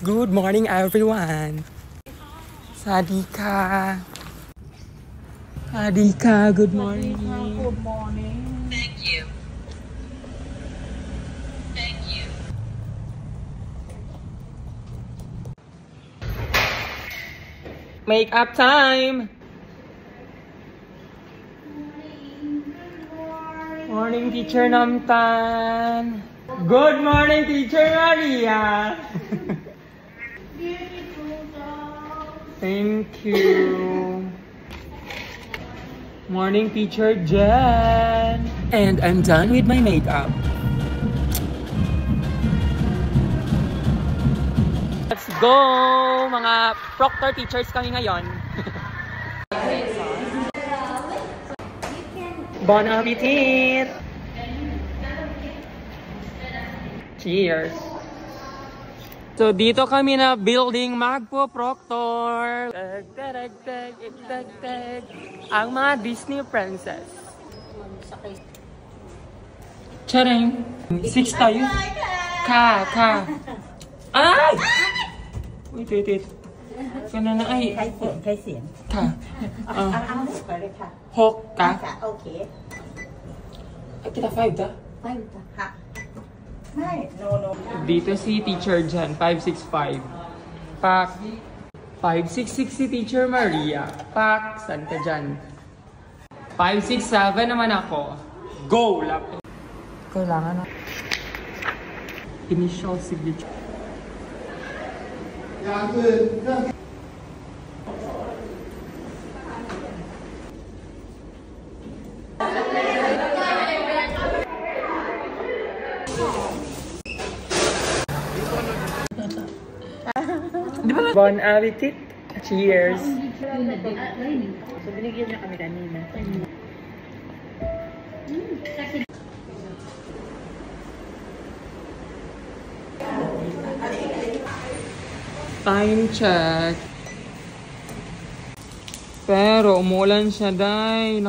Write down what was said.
Good morning, everyone. Sadika. Sadika, good morning. Good morning. Thank you. Thank you. Makeup time. Morning, Teacher Namtan. Good morning, Teacher Maria. Thank you. Morning, Teacher Jen. And I'm done with my makeup. Let's go! Mga proctor teachers kami ngayon. Bon appetit! Cheers! So dito kami na building magpo-proctor. Ang mga Disney princess. Charing! 6 tayo. Ka! Ay! Wait. Kaya na ay. ใช้เสียง Ka. เอาไปเลยค่ะ Hok ka. โอเค Ay, kita 5 ta? ไปค่ะไม่โน Dito si Teacher Jan, 565. Pak. 566 si Teacher Maria. Pak, saan ka dyan? 567 naman ako. Go! kailangan Initial signature. Bon appetit! Cheers! so binigyan niya kami kanina Time check. Pero umulan siya, day.